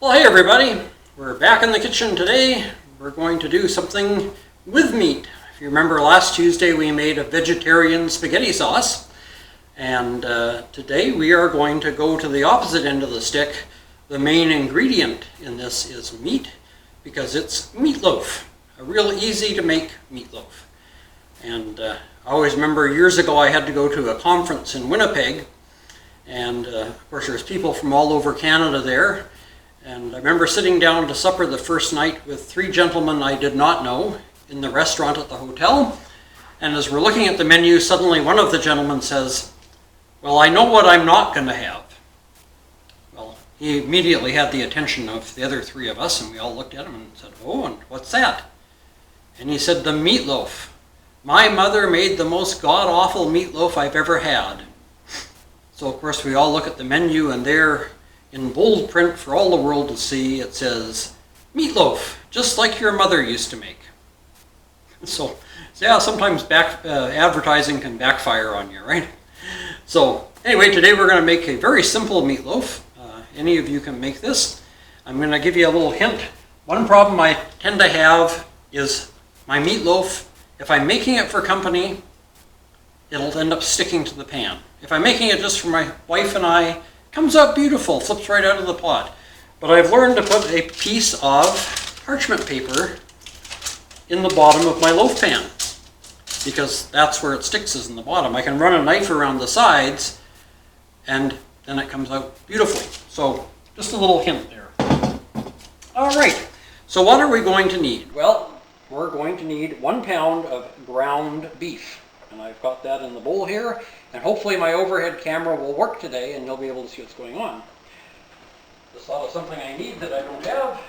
Well, hey everybody, we're back in the kitchen today. We're going to do something with meat. If you remember last Tuesday we made a vegetarian spaghetti sauce, and today we are going to go to the opposite end of the stick. The main ingredient in this is meat, because it's meat loaf, a real easy to make meatloaf. And I always remember years ago I had to go to a conference in Winnipeg, and of course there's people from all over Canada there. And I remember sitting down to supper the first night with three gentlemen I did not know in the restaurant at the hotel. And as we're looking at the menu, suddenly one of the gentlemen says, "Well, I know what I'm not going to have." Well, he immediately had the attention of the other three of us, and we all looked at him and said, "Oh, and what's that?" And he said, "The meatloaf. My mother made the most god-awful meatloaf I've ever had." So of course we all look at the menu, and there in bold print for all the world to see, it says, "Meatloaf, just like your mother used to make." So yeah, sometimes advertising can backfire on you, right? So anyway, today we're going to make a very simple meatloaf. Any of you can make this. I'm going to give you a little hint. One problem I tend to have is my meatloaf, if I'm making it for company, it'll end up sticking to the pan. If I'm making it just for my wife and I, comes out beautiful, flips right out of the pot. But I've learned to put a piece of parchment paper in the bottom of my loaf pan, because that's where it sticks, is in the bottom. I can run a knife around the sides and then it comes out beautifully. So just a little hint there. All right, so what are we going to need? Well, we're going to need 1 pound of ground beef. And I've got that in the bowl here, and hopefully my overhead camera will work today and you'll be able to see what's going on. Just thought of something I need that I don't have.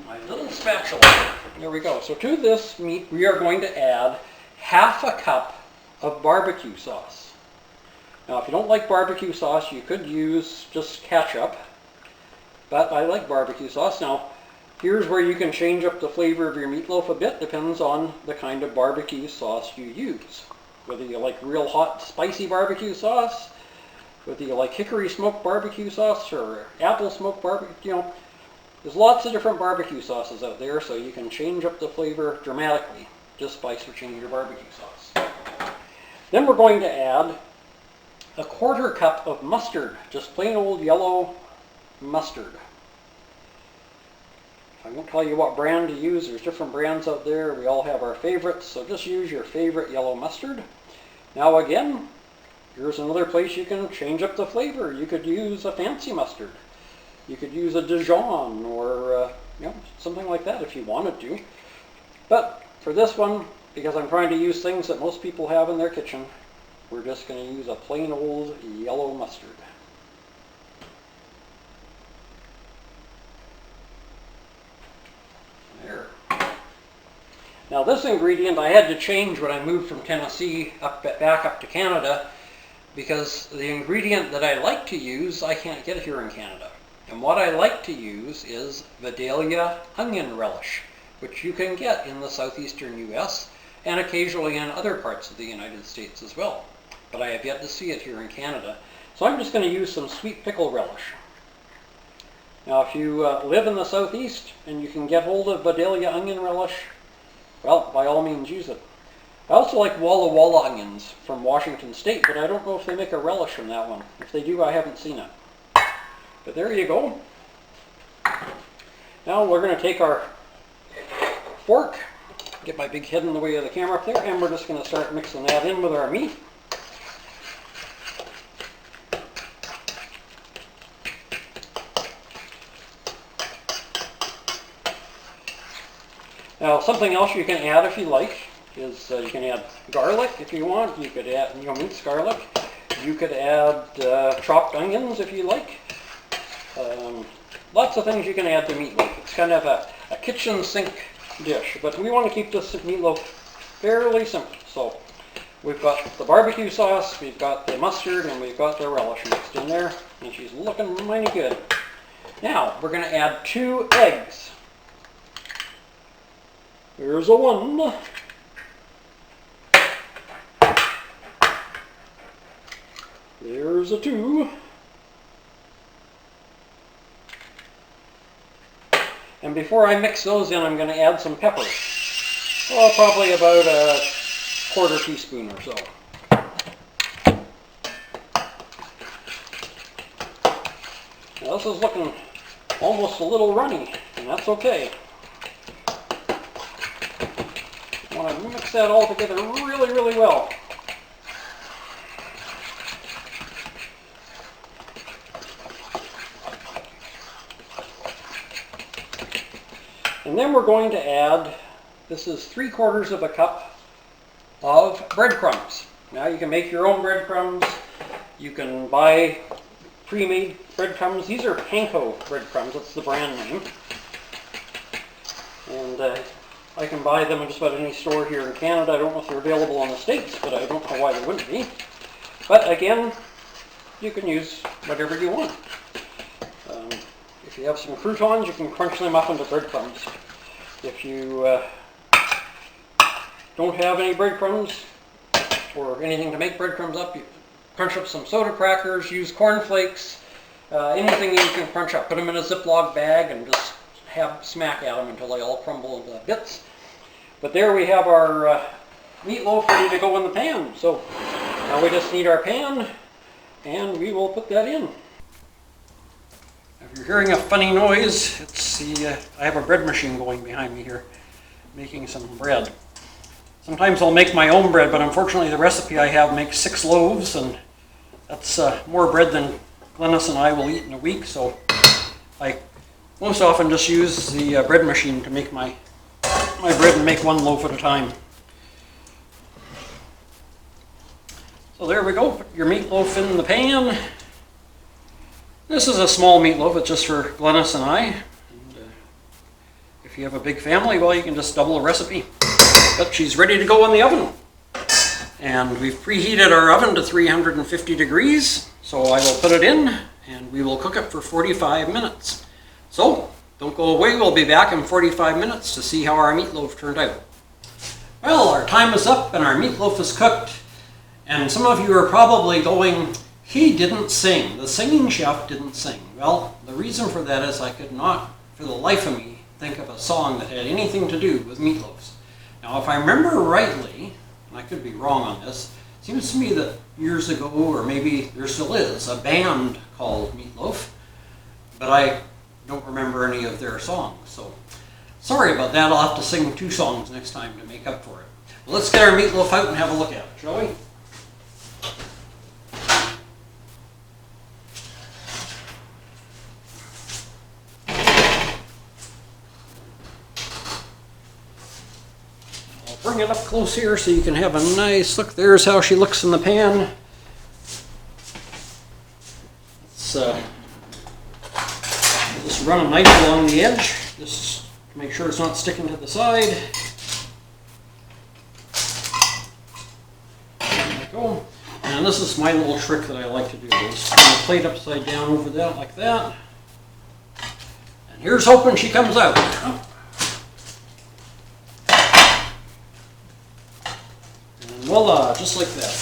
My little spatula. There we go. So to this meat we are going to add ½ a cup of barbecue sauce. Now if you don't like barbecue sauce, you could use just ketchup, but I like barbecue sauce. Now here's where you can change up the flavor of your meatloaf a bit. Depends on the kind of barbecue sauce you use. Whether you like real hot, spicy barbecue sauce, whether you like hickory smoked barbecue sauce or apple smoked barbecue, there's lots of different barbecue sauces out there, so you can change up the flavor dramatically just by switching your barbecue sauce. Then we're going to add a ¼ cup of mustard, just plain old yellow mustard. I won't tell you what brand to use. There's different brands out there. We all have our favorites, so just use your favorite yellow mustard. Now again, here's another place you can change up the flavor. You could use a fancy mustard. You could use a Dijon or something like that if you wanted to. But for this one, because I'm trying to use things that most people have in their kitchen, we're just going to use a plain old yellow mustard. There. Now this ingredient I had to change when I moved from Tennessee back up to Canada, because the ingredient that I like to use I can't get here in Canada. And what I like to use is Vidalia onion relish, which you can get in the southeastern US and occasionally in other parts of the United States as well. But I have yet to see it here in Canada. So I'm just going to use some sweet pickle relish. Now if you live in the southeast and you can get hold of Vidalia onion relish, well, by all means use it. I also like Walla Walla onions from Washington State, but I don't know if they make a relish from that one. If they do, I haven't seen it. But there you go. Now we're going to take our fork, get my big head in the way of the camera up there, and we're just going to start mixing that in with our meat. Now something else you can add if you like is you can add garlic if you want. You could add minced garlic. You could add chopped onions if you like. Lots of things you can add to meatloaf. It's kind of a kitchen sink dish, but we want to keep this meatloaf fairly simple. So we've got the barbecue sauce, we've got the mustard, and we've got the relish mixed in there, and she's looking mighty good. Now we're going to add 2 eggs. Here's a 1. There's a 2. And before I mix those in, I'm going to add some pepper. Well, probably about a quarter teaspoon or so. Now this is looking almost a little runny, and that's okay. I want to mix that all together really, really well. And then we're going to add, this is 3/4 cup of breadcrumbs. Now you can make your own breadcrumbs. You can buy pre-made breadcrumbs. These are panko breadcrumbs, that's the brand name. And I can buy them in just about any store here in Canada. I don't know if they're available in the States, but I don't know why they wouldn't be. But again, you can use whatever you want. If you have some croutons, you can crunch them up into breadcrumbs. If you don't have any breadcrumbs or anything to make breadcrumbs up, you crunch up some soda crackers, use cornflakes, anything you can crunch up. Put them in a Ziploc bag and just smack at them until they all crumble into bits. But there we have our meatloaf ready to go in the pan. So now we just need our pan, and we will put that in. If you're hearing a funny noise, it's I have a bread machine going behind me here, making some bread. Sometimes I'll make my own bread, but unfortunately the recipe I have makes 6 loaves, and that's more bread than Glennis and I will eat in a week, so I most often just use the bread machine to make my bread and make 1 loaf at a time. So there we go, put your meatloaf in the pan. This is a small meatloaf, it's just for Glennis and I. And, if you have a big family, well, you can just double the recipe. But she's ready to go in the oven. And we've preheated our oven to 350 degrees, so I will put it in and we will cook it for 45 minutes. So, don't go away, we'll be back in 45 minutes to see how our meatloaf turned out. Well, our time is up and our meatloaf is cooked. And some of you are probably going, he didn't sing. The singing chef didn't sing. Well, the reason for that is I could not, for the life of me, think of a song that had anything to do with meatloaves. Now, if I remember rightly, and I could be wrong on this, it seems to me that years ago, or maybe there still is, a band called Meat Loaf, but I don't remember any of their songs. So, sorry about that. I'll have to sing 2 songs next time to make up for it. Well, let's get our meatloaf out and have a look at it, shall we? Bring it up close here so you can have a nice look. There's how she looks in the pan. Let's just run a knife along the edge, just to make sure it's not sticking to the side. There we go. And this is my little trick that I like to do. Just turn the plate upside down over that like that. And here's hoping she comes out. Voila, just like that.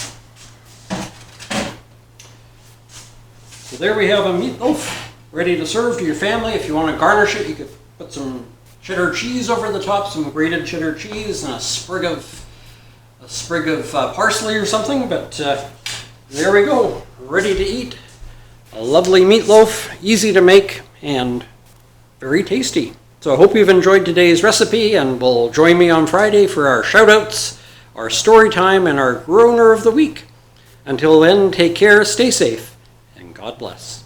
So there we have a meatloaf ready to serve to your family. If you want to garnish it, you could put some cheddar cheese over the top, some grated cheddar cheese, and a sprig of parsley or something. But there we go, ready to eat. A lovely meatloaf, easy to make, and very tasty. So I hope you've enjoyed today's recipe, and will join me on Friday for our shout-outs, our story time, and our Groaner of the Week. Until then, take care, stay safe, and God bless.